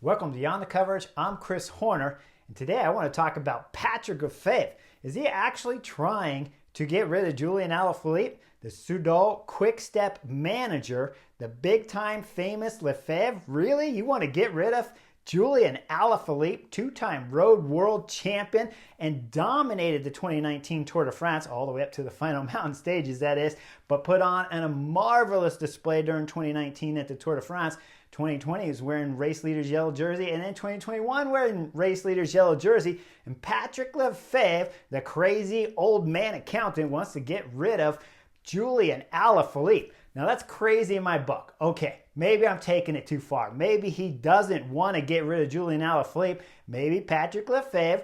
Welcome to Beyond the Coverage. I'm Chris Horner, and today I want to talk about Patrick Lefevere. Is he actually trying to get rid of Julian Alaphilippe, the Soudal quick-step manager, the big-time famous Lefevere? Really? You want to get rid of Julian Alaphilippe, two-time road world champion, and dominated the 2019 Tour de France all the way up to the final mountain stages, that is, but put on a marvelous display during 2019 at the Tour de France. 2020 is wearing race leader's yellow jersey, and then 2021 wearing race leader's yellow jersey. And Patrick Lefevere, the crazy old man accountant, wants to get rid of Julian Alaphilippe. Now that's crazy in my book. Okay, maybe I'm taking it too far. Maybe he doesn't want to get rid of Julian Alaphilippe. Maybe Patrick Lefevere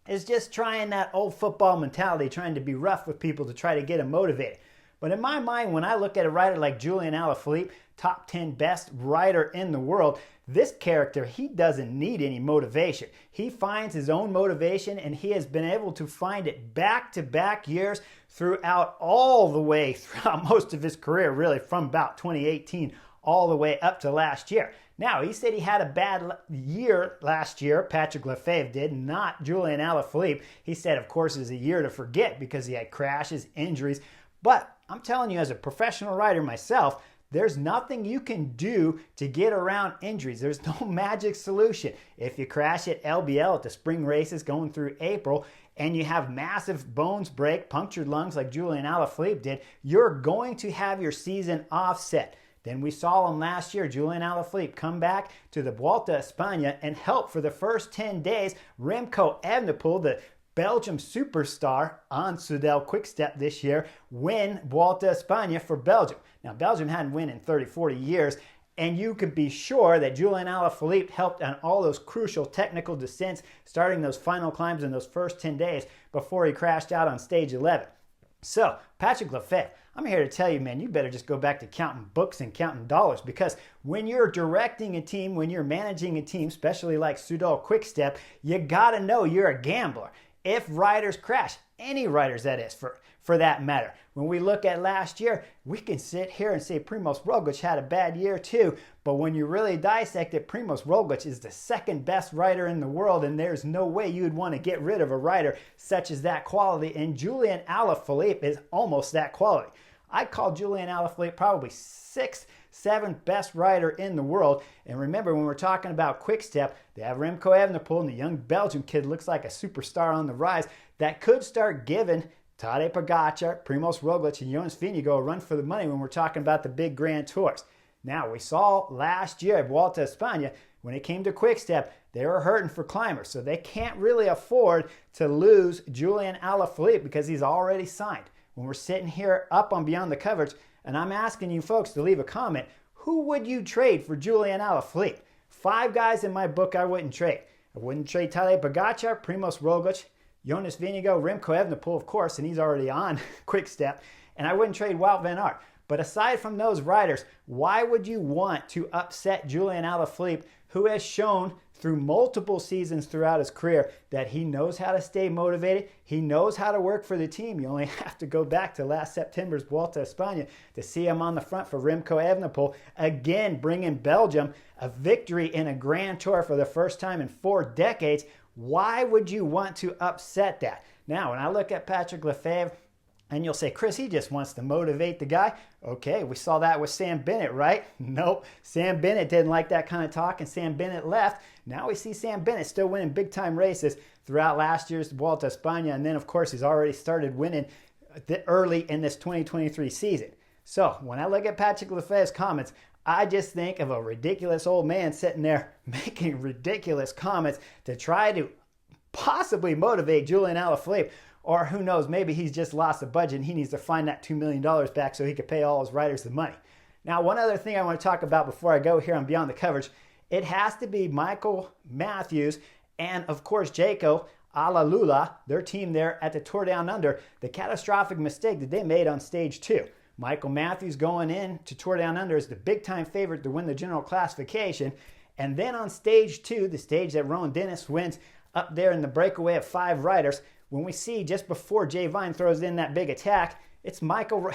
is just trying that old football mentality, trying to be rough with people to try to get them motivated. But in my mind, when I look at a rider like Julian Alaphilippe, top 10 best rider in the world, this character, he doesn't need any motivation. He finds his own motivation, and he has been able to find it back-to-back years throughout most of his career, really, from about 2018 all the way up to last year. Now, he said he had a bad year last year, Patrick Lefevere did, not Julian Alaphilippe. He said, of course, it was a year to forget because he had crashes, injuries. But I'm telling you, as a professional rider myself, there's nothing you can do to get around injuries. There's no magic solution. If you crash at LBL at the spring races going through April and you have massive bones break, punctured lungs like Julian Alaphilippe did, you're going to have your season offset. Then we saw him last year, Julian Alaphilippe, come back to the Vuelta a España and help for the first 10 days Remco Evenepoel, the Belgium superstar on Soudal Quickstep this year, win Vuelta a España for Belgium. Now, Belgium hadn't won in 30, 40 years, and you could be sure that Julian Alaphilippe helped on all those crucial technical descents, starting those final climbs in those first 10 days before he crashed out on stage 11. So, Patrick Lefevere, I'm here to tell you, man, you better just go back to counting books and counting dollars, because when you're directing a team, when you're managing a team, especially like Soudal Quickstep, you gotta know you're a gambler. If riders crash, any riders that is, for that matter. When we look at last year, we can sit here and say Primož Roglič had a bad year too, but when you really dissect it, Primož Roglič is the second best rider in the world, and there's no way you'd want to get rid of a rider such as that quality, and Julian Alaphilippe is almost that quality. I'd call Julian Alaphilippe probably 6th, 7th best rider in the world. And remember, when we're talking about Quick-Step, they have Remco Evenepoel, and the young Belgian kid looks like a superstar on the rise that could start giving Tadej Pogačar, Primož Roglič, and Jonas Vingegaard a run for the money when we're talking about the big Grand Tours. Now, we saw last year at Vuelta a España, when it came to Quick-Step, they were hurting for climbers, so they can't really afford to lose Julian Alaphilippe because he's already signed. When we're sitting here up on Beyond the Coverage, and I'm asking you folks to leave a comment, who would you trade for Julian Alaphilippe? 5 guys in my book I wouldn't trade. I wouldn't trade Tadej Pogačar, Primož Roglič, Jonas Vingegaard, Remco Evenepoel, of course, and he's already on Quick-Step, and I wouldn't trade Wout van Aert. But aside from those riders, why would you want to upset Julian Alaphilippe, who has shown through multiple seasons throughout his career that he knows how to stay motivated, he knows how to work for the team. You only have to go back to last September's Vuelta a España to see him on the front for Remco Evenepoel, again bringing Belgium a victory in a Grand Tour for the first time in 4 decades. Why would you want to upset that? Now, when I look at Patrick Lefevere, and you'll say, Chris, he just wants to motivate the guy. Okay, we saw that with Sam Bennett, right? Nope, Sam Bennett didn't like that kind of talk, and Sam Bennett left. Now we see Sam Bennett still winning big-time races throughout last year's Vuelta a España, and then, of course, he's already started winning early in this 2023 season. So when I look at Patrick Lefevere's comments, I just think of a ridiculous old man sitting there making ridiculous comments to try to possibly motivate Julian Alaphilippe. Or who knows, maybe he's just lost the budget and he needs to find that $2 million back so he could pay all his riders the money. Now, one other thing I want to talk about before I go here on Beyond the Coverage, it has to be Michael Matthews and, of course, Jaco Alaphilippe, their team there at the Tour Down Under, the catastrophic mistake that they made on stage 2. Michael Matthews going in to Tour Down Under is the big-time favorite to win the general classification. And then on stage 2, the stage that Rowan Dennis wins up there in the breakaway of 5 riders, when we see just before Jay Vine throws in that big attack, it's Michael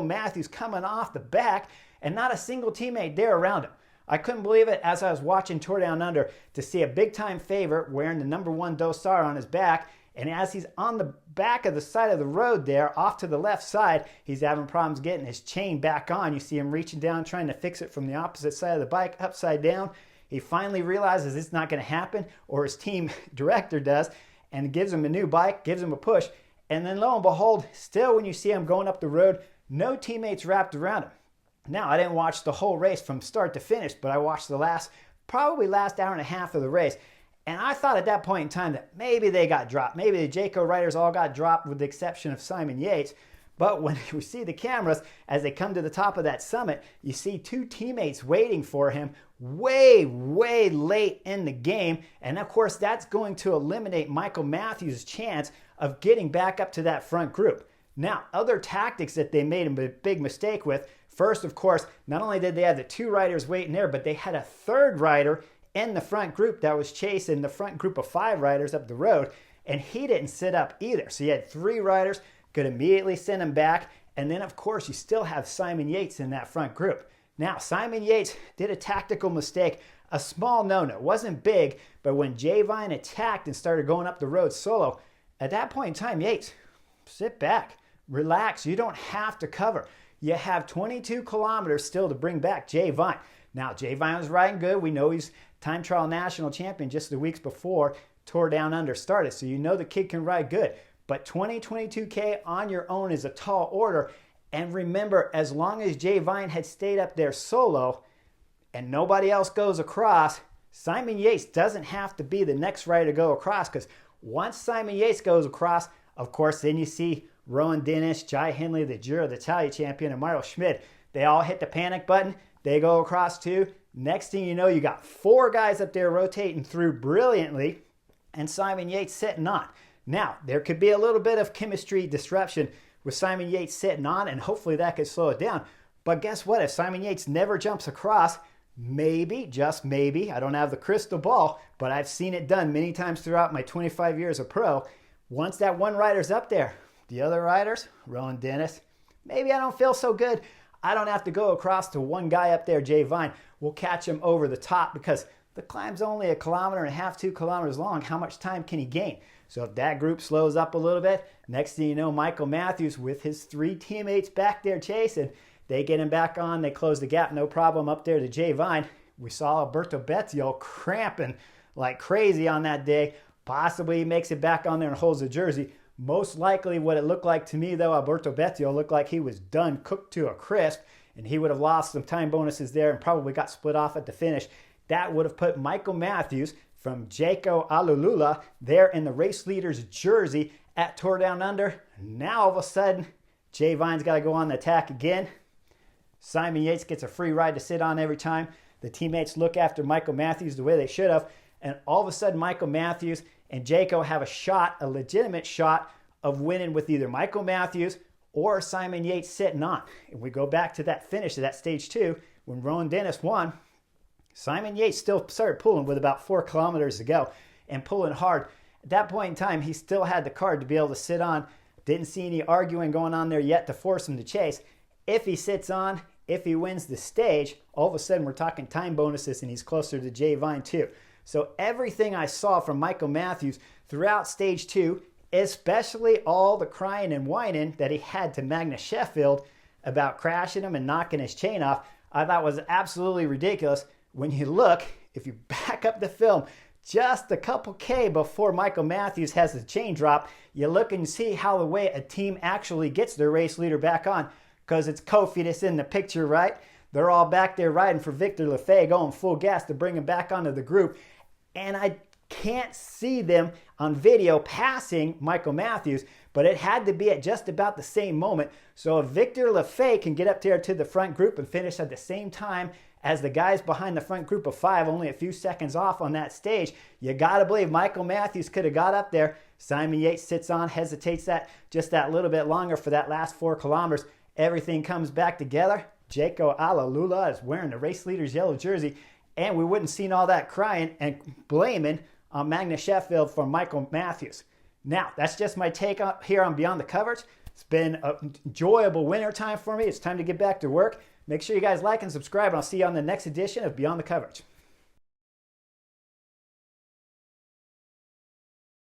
Matthews coming off the back and not a single teammate there around him. I couldn't believe it as I was watching Tour Down Under to see a big-time favorite wearing the #1 Dosar on his back. And as he's on the back of the side of the road there, off to the left side, he's having problems getting his chain back on. You see him reaching down, trying to fix it from the opposite side of the bike, upside down. He finally realizes it's not going to happen, or his team director does, and gives him a new bike, gives him a push. And then lo and behold, still when you see him going up the road, no teammates wrapped around him. Now, I didn't watch the whole race from start to finish, but I watched the probably last hour and a half of the race. And I thought at that point in time that maybe they got dropped. Maybe the Jayco riders all got dropped with the exception of Simon Yates. But when we see the cameras, as they come to the top of that summit, you see two teammates waiting for him way, way late in the game. And of course, that's going to eliminate Michael Matthews' chance of getting back up to that front group. Now, other tactics that they made a big mistake with. First, of course, not only did they have the two riders waiting there, but they had a third rider in the front group that was chasing the front group of 5 riders up the road, and he didn't sit up either. So you had 3 riders, could immediately send him back, and then of course you still have Simon Yates in that front group. Now, Simon Yates did a tactical mistake, a small no-no. It wasn't big, but when Jay Vine attacked and started going up the road solo, at that point in time, Yates, sit back, relax. You don't have to cover. You have 22 kilometers still to bring back Jay Vine. Now, Jay Vine was riding good. We know he's time trial national champion just the weeks before Tour Down Under started. So you know the kid can ride good. But 22K on your own is a tall order. And remember, as long as Jay Vine had stayed up there solo and nobody else goes across, Simon Yates doesn't have to be the next rider to go across, because once Simon Yates goes across, of course, then you see Rowan Dennis, Jai Hindley, the Giro d'Italia champion, and Mario Schmid. They all hit the panic button. They go across too. Next thing you know, you got 4 guys up there rotating through brilliantly, and Simon Yates sitting on. Now, there could be a little bit of chemistry disruption with Simon Yates sitting on, and hopefully that could slow it down. But guess what? If Simon Yates never jumps across, maybe, just maybe, I don't have the crystal ball, but I've seen it done many times throughout my 25 years of pro. Once that one rider's up there, the other riders, Rowan Dennis, maybe I don't feel so good. I don't have to go across to one guy up there, Jay Vine. We'll catch him over the top, because the climb's only 1.5 kilometers, 2 kilometers long. How much time can he gain? So if that group slows up a little bit, next thing you know, Michael Matthews with his 3 teammates back there chasing, they get him back on. They close the gap, no problem, up there to Jay Vine. We saw Alberto Bettiol cramping like crazy on that day. Possibly he makes it back on there and holds the jersey. Most likely what it looked like to me, though, Alberto Bettiol looked like he was done, cooked to a crisp, and he would have lost some time bonuses there and probably got split off at the finish. That would have put Michael Matthews from Jayco Alulula there in the race leader's jersey at Tour Down Under. Now all of a sudden, Jay Vine's got to go on the attack again. Simon Yates gets a free ride to sit on every time. The teammates look after Michael Matthews the way they should have, and all of a sudden Michael Matthews and Jayco have a shot, a legitimate shot of winning with either Michael Matthews or Simon Yates sitting on. And we go back to that finish of that stage 2 when Rowan Dennis won. Simon Yates still started pulling with about 4 kilometers to go and pulling hard. At that point in time, he still had the card to be able to sit on. Didn't see any arguing going on there yet to force him to chase. If he sits on, if he wins the stage, all of a sudden we're talking time bonuses and he's closer to Jay Vine too. So everything I saw from Michael Matthews throughout stage 2, especially all the crying and whining that he had to Magnus Sheffield about crashing him and knocking his chain off, I thought was absolutely ridiculous. When you look, if you back up the film just a couple K before Michael Matthews has the chain drop, you look and see how the way a team actually gets their race leader back on, because it's Kofi that's in the picture, right? They're all back there riding for Victor Lefevere, going full gas to bring him back onto the group. And I can't see them on video passing Michael Matthews, but it had to be at just about the same moment. So if Victor Lefevere can get up there to the front group and finish at the same time as the guys behind the front group of 5, only a few seconds off on that stage, you got to believe Michael Matthews could have got up there. Simon Yates sits on, hesitates just that little bit longer for that last 4 kilometers. Everything comes back together. Jayco Alulula is wearing the race leader's yellow jersey, and we wouldn't seen all that crying and blaming on Magnus Sheffield for Michael Matthews. Now, that's just my take here on Beyond the Covers. It's been an enjoyable winter time for me. It's time to get back to work. Make sure you guys like and subscribe, and I'll see you on the next edition of Beyond the Coverage.